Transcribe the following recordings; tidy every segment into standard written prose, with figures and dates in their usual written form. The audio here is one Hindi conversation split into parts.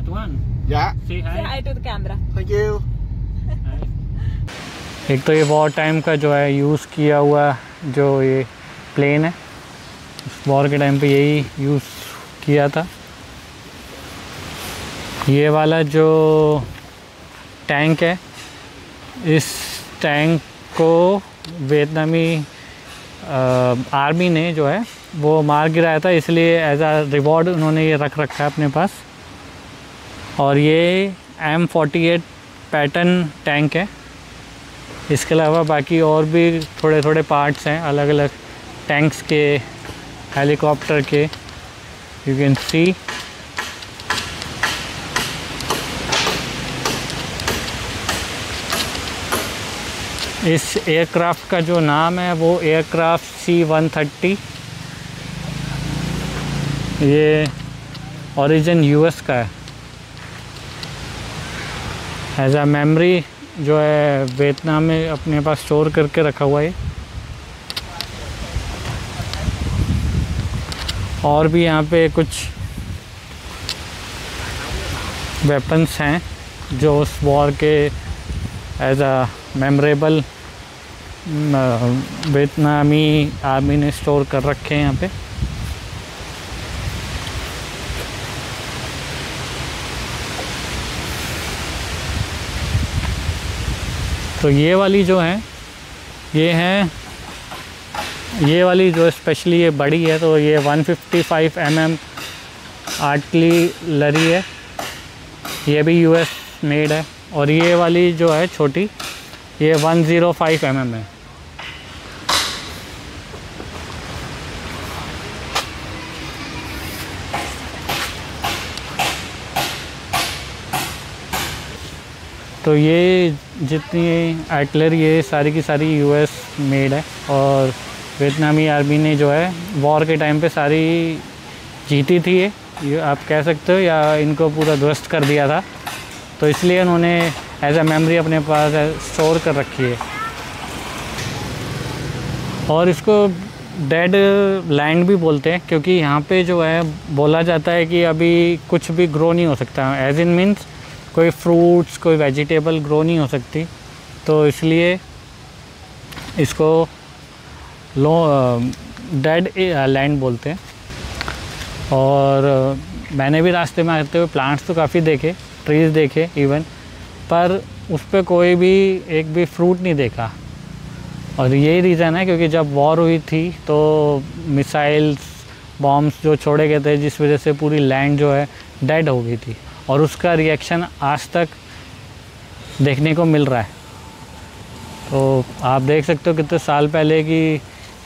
Tuan, Dạ. say hi. Say hi to the camera. Thank you. एक तो ये वॉर टाइम का जो है यूज़ किया हुआ जो ये प्लेन है, उस वॉर के टाइम पे यही यूज़ किया था। ये वाला जो टैंक है, इस टैंक को वियतनामी आर्मी ने जो है वो मार गिराया था, इसलिए एज आ रिवॉर्ड उन्होंने ये रख रखा है अपने पास। और ये M48 पैटर्न टैंक है। इसके अलावा बाकी और भी थोड़े थोड़े पार्ट्स हैं अलग अलग टैंक्स के, हेलीकॉप्टर के, यू कैन सी। इस एयरक्राफ्ट का जो नाम है वो एयरक्राफ्ट C-130। ये ओरिजिन US का है। एज आ मेमोरी जो है वियतनाम में अपने पास स्टोर करके रखा हुआ है। और भी यहाँ पे कुछ वेपन्स हैं जो उस वॉर के एज आ मेमोरेबल वियतनामी आर्मी ने स्टोर कर रखे हैं यहाँ पे। तो ये वाली जो है, ये वाली जो स्पेशली ये बड़ी है, तो ये 155 mm आर्टिलरी है, ये भी US मेड है। और ये वाली जो है छोटी, ये 105 mm है। तो ये जितनी आर्टिलरी है सारी की सारी US मेड है। और वियतनामी आर्मी ने जो है वॉर के टाइम पे सारी जीती थी ये आप कह सकते हो, या इनको पूरा ध्वस्त कर दिया था, तो इसलिए उन्होंने एज अ मेमोरी अपने पास स्टोर कर रखी है। और इसको डेड लैंड भी बोलते हैं, क्योंकि यहाँ पे जो है बोला जाता है कि अभी कुछ भी ग्रो नहीं हो सकता, एज इन मीन्स कोई फ्रूट्स, कोई वेजिटेबल ग्रो नहीं हो सकती, तो इसलिए इसको डेड लैंड बोलते हैं। और मैंने भी रास्ते में आते हुए प्लांट्स तो काफ़ी देखे, ट्रीज़ देखे इवन, पर उस पर कोई भी एक भी फ्रूट नहीं देखा। और यही रीज़न है क्योंकि जब वॉर हुई थी तो मिसाइल्स, बॉम्ब्स जो छोड़े गए थे, जिस वजह से पूरी लैंड जो है डेड हो गई थी, और उसका रिएक्शन आज तक देखने को मिल रहा है। तो आप देख सकते हो कितने साल पहले की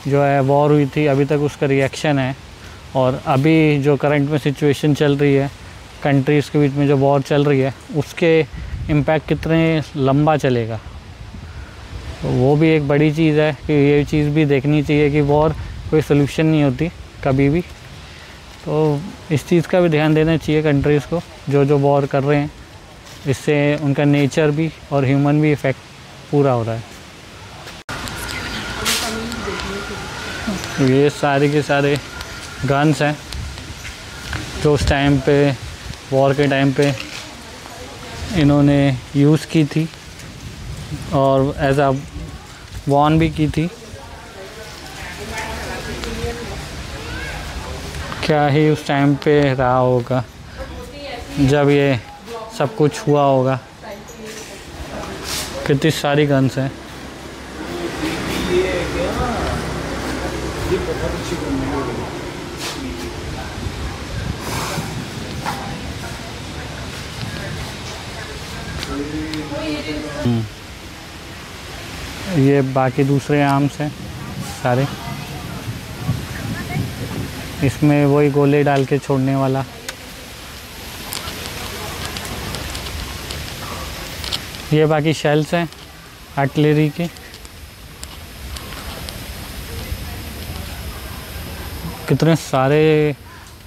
जो है वॉर हुई थी, अभी तक उसका रिएक्शन है। और अभी जो करंट में सिचुएशन चल रही है, कंट्रीज़ के बीच में जो वॉर चल रही है, उसके इम्पैक्ट कितने लंबा चलेगा, तो वो भी एक बड़ी चीज़ है कि ये चीज़ भी देखनी चाहिए कि वॉर कोई सलूशन नहीं होती कभी भी। तो इस चीज़ का भी ध्यान देना चाहिए कंट्रीज़ को जो वॉर कर रहे हैं, इससे उनका नेचर भी और ह्यूमन भी इफ़ेक्ट पूरा हो रहा है। ये सारे के सारे गन्स हैं जो उस टाइम पे वॉर के टाइम पे इन्होंने यूज़ की थी और एज आ वॉर्न भी की थी। क्या ही उस टाइम पे रहा होगा जब ये सब कुछ हुआ होगा। कितनी सारी गन्स हैं। ये बाकी दूसरे आर्म्स हैं सारे, इसमें वही गोले डाल के छोड़ने वाला। ये बाकी शेल्स हैं आर्टिलरी के। कितने सारे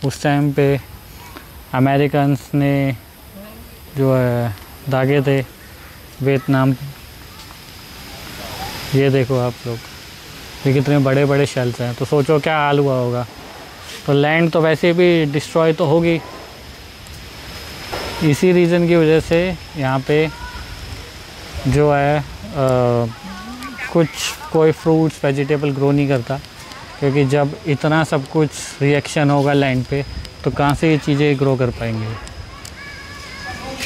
उस टाइम पे अमेरिकन्स ने जो है दागे थे वियतनाम। ये देखो आप लोग, ये कितने बड़े बड़े शेल्स हैं, तो सोचो क्या हाल हुआ होगा। तो लैंड तो वैसे भी डिस्ट्रॉय तो होगी, इसी रीज़न की वजह से यहाँ पे जो है कोई फ्रूट्स वेजिटेबल ग्रो नहीं करता, क्योंकि जब इतना सब कुछ रिएक्शन होगा लैंड पे तो कहाँ से ये चीज़ें ग्रो कर पाएंगे।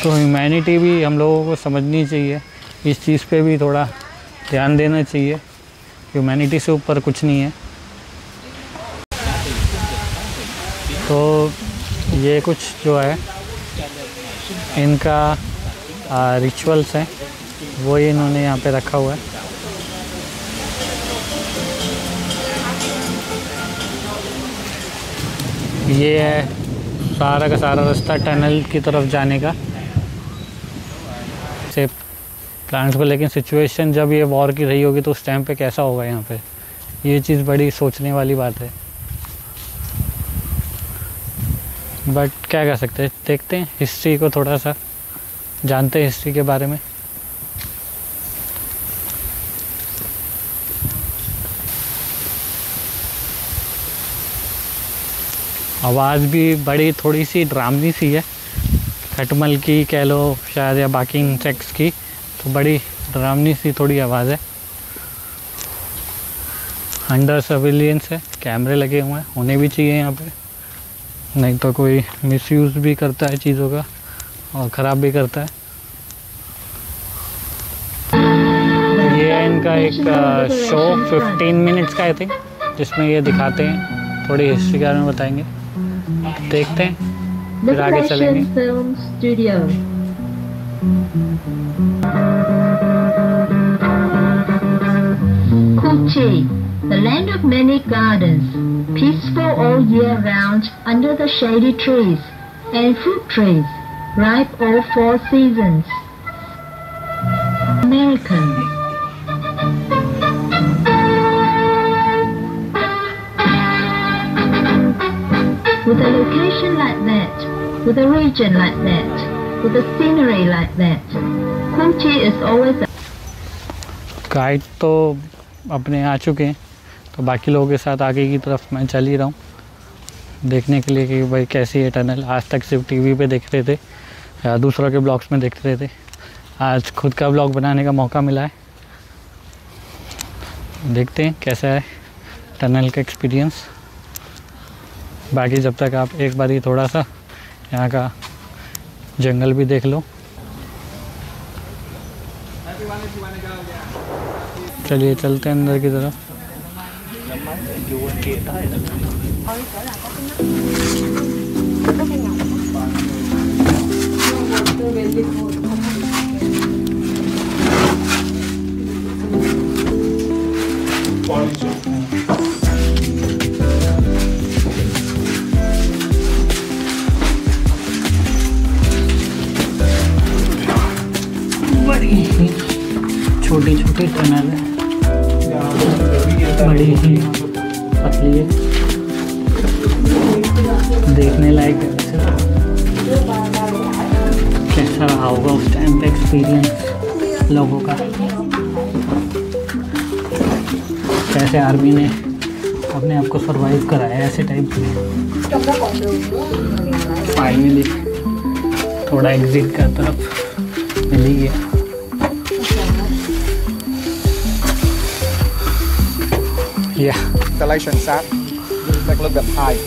तो ह्यूमैनिटी भी हम लोगों को समझनी चाहिए, इस चीज़ पे भी थोड़ा ध्यान देना चाहिए। ह्यूमैनिटी से ऊपर कुछ नहीं है। तो ये कुछ जो है इनका रिचुअल्स हैं, वो इन्होंने यहाँ पे रखा हुआ है। ये है सारा का सारा रास्ता टनल की तरफ जाने का से प्लांट्स को। लेकिन सिचुएशन जब ये वॉर की रही होगी तो उस टाइम पे कैसा होगा यहाँ पे, ये चीज़ बड़ी सोचने वाली बात है। बट क्या कर सकते हैं, देखते हैं, हिस्ट्री को थोड़ा सा जानते हैं हिस्ट्री के बारे में। आवाज़ भी बड़ी थोड़ी सी ड्रामनी सी है, खटमल की कह लो शायद या बाकी इंसेक्ट्स की, तो बड़ी ड्रामनी सी थोड़ी आवाज़ है। अंडर सर्विलियंस है, कैमरे लगे हुए हैं, होने भी चाहिए यहाँ पे, नहीं तो कोई मिसयूज़ भी करता है चीज़ों का और ख़राब भी करता है। ये है इनका एक शो 15 मिनट्स का आई थिंक, जिसमें ये दिखाते हैं, थोड़ी हिस्ट्री के बारे में बताएंगे। देखते हैं फिर आगे चलेंगे। Kochi, the land of many gardens, peaceful all year round under the shady trees and fruit trees, ripe all 4 seasons. American. With a location like that, with a region like that, with a scenery like that, Kochi is always a... guide तो अपने आ चुके हैं, तो बाकी लोगों के साथ आगे की तरफ मैं चल ही रहा हूँ देखने के लिए कि भाई कैसी है टनल। आज तक सिर्फ टीवी पे देख रहे थे या दूसरों के ब्लॉग्स में देख रहे थे, आज खुद का ब्लॉग बनाने का मौका मिला है। देखते हैं कैसा है टनल का एक्सपीरियंस। बाकी जब तक आप एक बार ही थोड़ा सा यहाँ का जंगल भी देख लो। चलिए चलते हैं अंदर की तरफ। बड़ी ही छोटी छोटी टनल है, बड़ी ही पतली है, देखने लायक है। कैसा रहा होगा उस टाइम पे एक्सपीरियंस लोगों का, कैसे आर्मी ने अपने आप को सरवाइव कराया ऐसे टाइप में। फाइनली थोड़ा एग्जिट का तरफ मिल ही गया। Yeah. Installation sat. Take a look at high.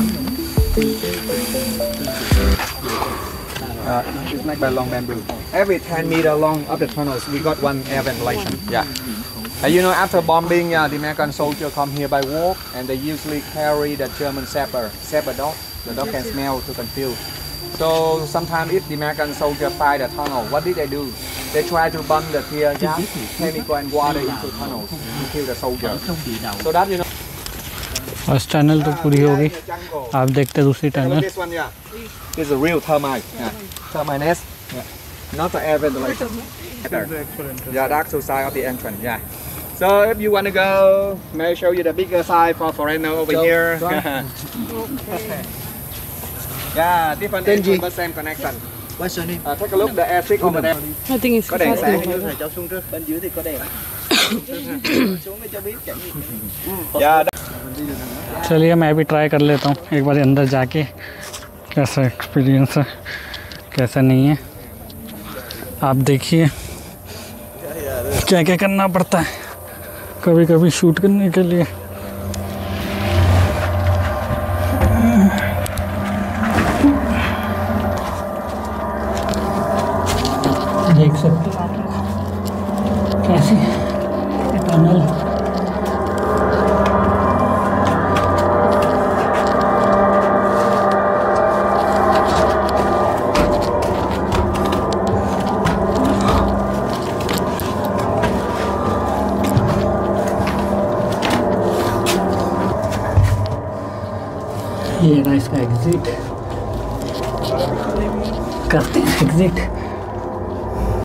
It's made by long bamboo. Every 10 meter long of the tunnels, we got one air ventilation. Yeah. You know, after bombing, the American soldier come here by walk, and they usually carry the German Shepherd dog. The dog can smell to confuse. So sometimes if the American soldier find a tunnel, what did they do? They try to bomb the tear gas, chemical and water into tunnels to kill the soldier. So that you know. First tunnel तो पूरी हो गई, आप देखते दूसरी tunnel. This one, yeah, is a real termite. Yeah. Termite nest. Yeah. Not the air ventilation. Yeah, that's the side of the entrance. Yeah. So if you want to go, may I show you the bigger side for foreigner over here. Yeah, different entrance but same connection. What's your name? Take a look the air trick over there. I think it's Có đèn sáng. Thầy cháu xuống trước, bên dưới thì có đèn. Xuống để cho biết chạy gì. Yeah. चलिए मैं भी ट्राई कर लेता हूँ एक बार अंदर जाके कैसा एक्सपीरियंस है। कैसा नहीं है, आप देखिए क्या क्या करना पड़ता है कभी कभी शूट करने के लिए। देख सकते हो आप लोग कैसी टनल। ये ना इसका एग्जिट करते हैं, exit.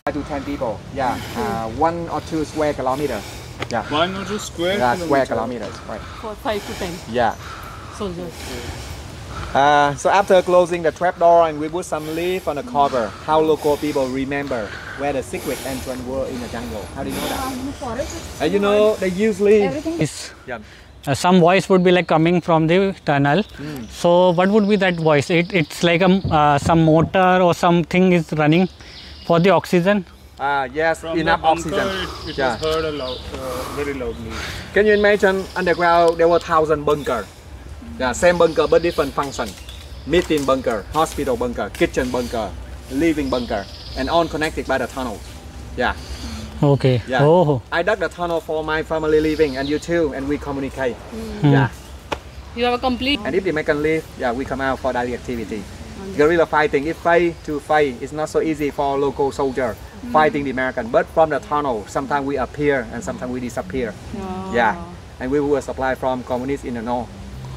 5 to 10 people. Yeah, 1 or 2 square kilometer. Yeah, 1 or 2 square square kilometers. Right. For 5 to 10 Yeah. soldiers. So after closing the trap door and we put some leaf on the cover, how local people remember where the secret entrance were in the jungle? How do you know that? You know they usually. Yeah. Some voice would be like coming from the tunnel. So what would be that voice? It's like some motor or something is running for the oxygen. Yes, from enough the bunker, oxygen. it was heard very loudly. Can you imagine underground there were 1,000 bunkers? Yeah, same bunker but different function. Meeting bunker, hospital bunker, kitchen bunker, living bunker, and all connected by the tunnel. Yeah. Okay. Yeah. Oh. I dug the tunnel for my family living and you too, and we communicate. Yeah. You have a complete. And if the American leave, yeah, we come out for daily activity. Guerrilla fighting, if fight to fight, it's not so easy for local soldier fighting the American. But from the tunnel, sometimes we appear and sometimes we disappear. Yeah. And we were supplied from communists in the north.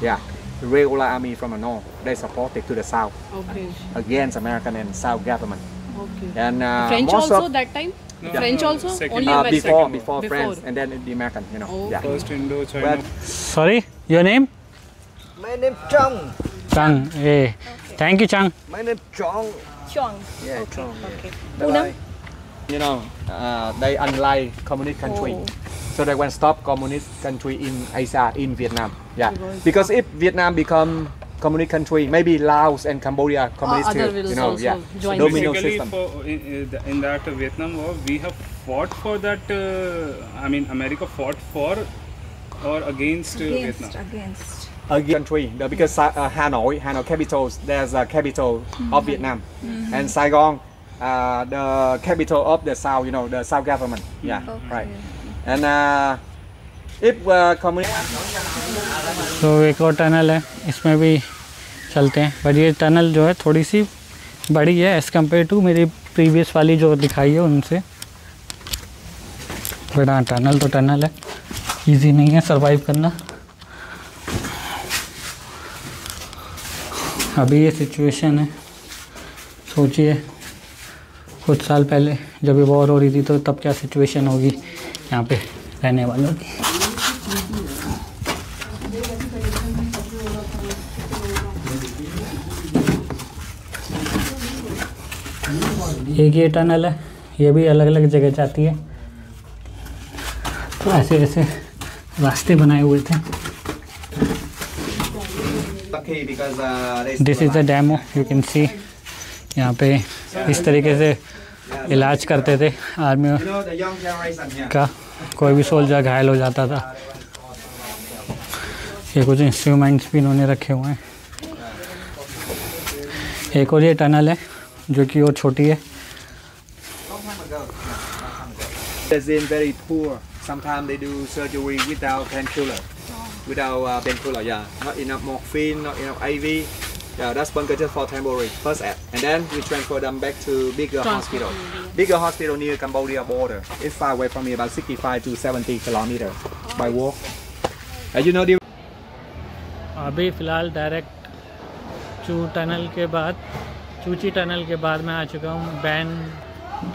Yeah. The regular army from the north, they supported to the south Okay. against American and South government. Okay. And French most also of that time? No, French no, also? second. Only West. before Before. France and then the American, you know. Oh. Yeah. First Indo-China. But Sorry, your name? My name Chong. Chang. Hey. Thank you, Chang. My name Chong. Chong. yeah, Okay. Chong. Okay. Bye Poonam? bye. You know, they unlike communist country, Oh. so they want stop communist country in Asia, in Vietnam. Yeah, because if Vietnam become communist country, maybe Laos and Cambodia communist other too. will You know, also yeah, join domino Basically, system. in that Vietnam War, we have fought for that. I mean, America fought for or against Vietnam. Against country, because Hanoi capital, there's a capital of Vietnam, and Saigon, the capital of the South. You know, the South government. Yeah, right. And if communist. तो एक और टनल है, इसमें भी चलते हैं। बट ये टनल जो है थोड़ी सी बड़ी है एज़ कम्पेयर टू मेरी प्रीवियस वाली जो दिखाई है उनसे। बट हाँ, टनल तो टनल है, इजी नहीं है सरवाइव करना। अभी ये सिचुएशन है, सोचिए कुछ साल पहले जब ये वॉर हो रही थी तो तब क्या सिचुएशन होगी यहाँ पे रहने वालों की। एक ये टनल है, ये भी अलग अलग जगह जाती है। तो ऐसे ऐसे रास्ते बनाए हुए थे। This is the demo, you can see. यहाँ पे इस तरीके से इलाज करते थे आर्मी का, कोई भी सोल्जर घायल हो जाता था। ये कुछ इंस्ट्रूमेंट्स भी इन्होंने रखे हुए हैं। एक और ये टनल है जो कि और छोटी है। They're very poor. Sometimes they do surgery without painkiller. Without painkiller, yeah. Not enough morphine, not enough IV. Yeah, that's bunker just for temporary, first aid. And then we transfer them back to bigger hospital. Bigger hospital near Cambodia border. It's far away from here, about 65 to 70 kilometers by walk. You know the... अभी फ़िलहाल डायरेक्ट चूची टनल के बाद मैं आ चुका हूँ बैन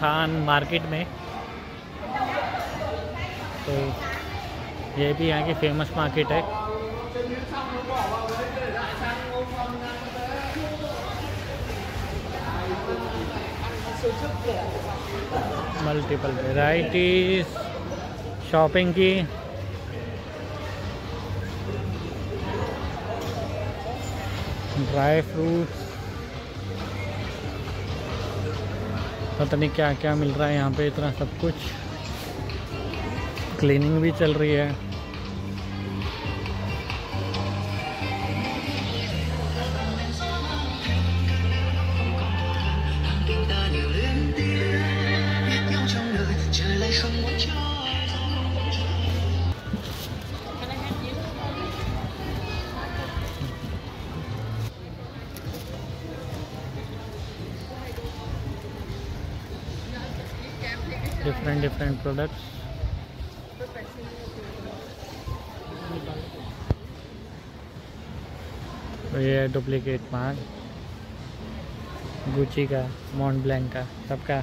थान मार्केट में। तो ये भी यहाँ की फेमस मार्केट है। मल्टीपल वेराइटीज शॉपिंग की। ड्राई फ्रूट्स, पता नहीं क्या क्या मिल रहा है यहाँ पे, इतना सब कुछ। क्लीनिंग भी चल रही है। Different products. ये डुप्लीकेट माल गुची का, मॉन्ट ब्लैंक का, सबका।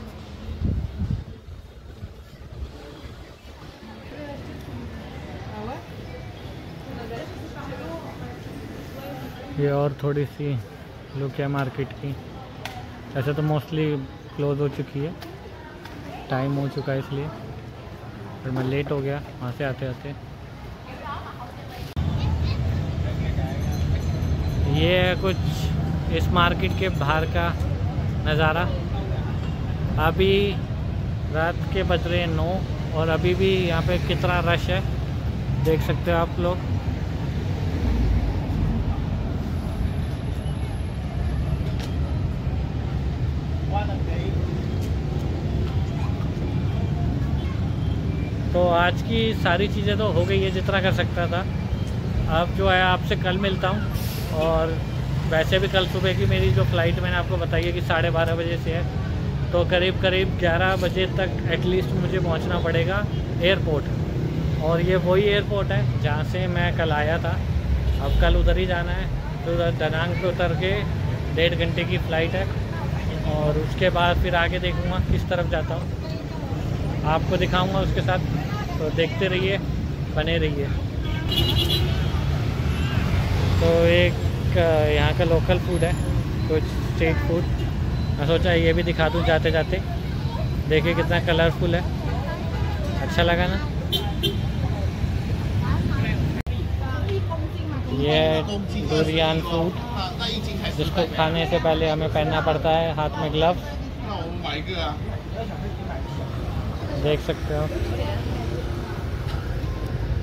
ये और थोड़ी सी लुक है मार्केट की। ऐसे तो मोस्टली क्लोज हो चुकी है, टाइम हो चुका है इसलिए, पर मैं लेट हो गया वहाँ से आते आते। ये है कुछ इस मार्केट के बाहर का नज़ारा। अभी रात के बज रहे हैं 9 और अभी भी यहाँ पे कितना रश है देख सकते हो आप लोग। तो आज की सारी चीज़ें तो हो गई है जितना कर सकता था। अब जो है आपसे कल मिलता हूँ। और वैसे भी कल सुबह की मेरी जो फ़्लाइट मैंने आपको बताई है कि 12:30 बजे से है, तो करीब 11 बजे तक एटलीस्ट मुझे पहुँचना पड़ेगा एयरपोर्ट। और ये वही एयरपोर्ट है जहाँ से मैं कल आया था। अब कल उधर ही जाना है, तो दनांग पे उतर के 1.5 घंटे की फ़्लाइट है। और उसके बाद फिर आगे देखूँगा किस तरफ जाता हूँ, आपको दिखाऊंगा उसके साथ। तो देखते रहिए, बने रहिए। तो एक यहाँ का लोकल फूड है, कुछ स्ट्रीट फूड। मैं सोचा ये भी दिखा दूँ जाते जाते। देखिए कितना कलरफुल है, अच्छा लगा ना। ये डुरियान फ्रूट, जिसको खाने से पहले हमें पहनना पड़ता है हाथ में ग्लव्स। देख सकते हो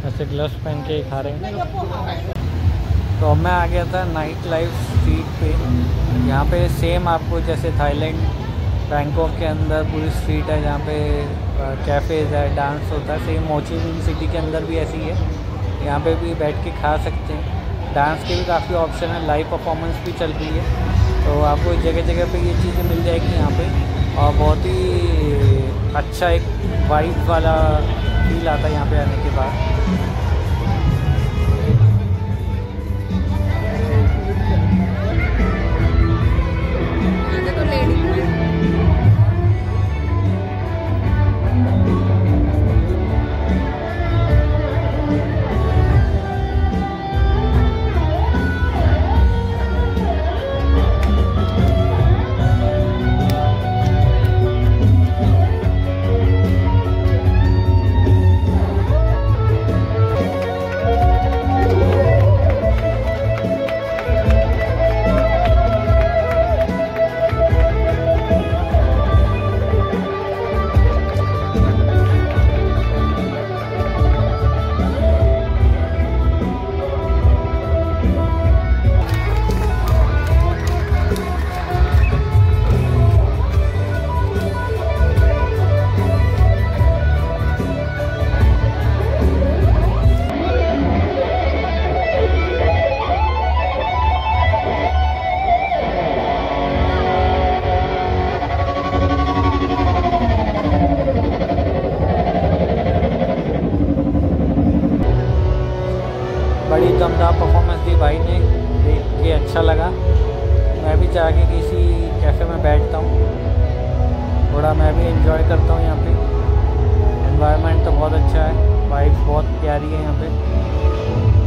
ऐसे ग्लव्स पहन के खा रहे हैं। तो मैं आ गया था नाइट लाइफ स्ट्रीट पे। यहाँ पे सेम आपको जैसे थाईलैंड बैंकॉक के अंदर पूरी स्ट्रीट है जहाँ पे कैफ़ेज़ है, डांस होता है। सेम हो ची मिन सिटी के अंदर भी ऐसी है। यहाँ पे भी बैठ के खा सकते हैं। डांस के भी काफ़ी ऑप्शन है, लाइव परफॉर्मेंस भी चल रही है। तो आपको जगह जगह पे ये चीज़ें मिल जाएगी यहाँ पे। और बहुत ही अच्छा एक वाइब वाला फील आता है यहाँ पे आने के बाद। बड़ी दमदार परफॉर्मेंस दी भाई ने, देख के अच्छा लगा। मैं भी जाके किसी कैफ़े में बैठता हूँ, थोड़ा मैं भी एंजॉय करता हूँ। यहाँ पे एनवायरनमेंट तो बहुत अच्छा है, वाइब बहुत प्यारी है यहाँ पे।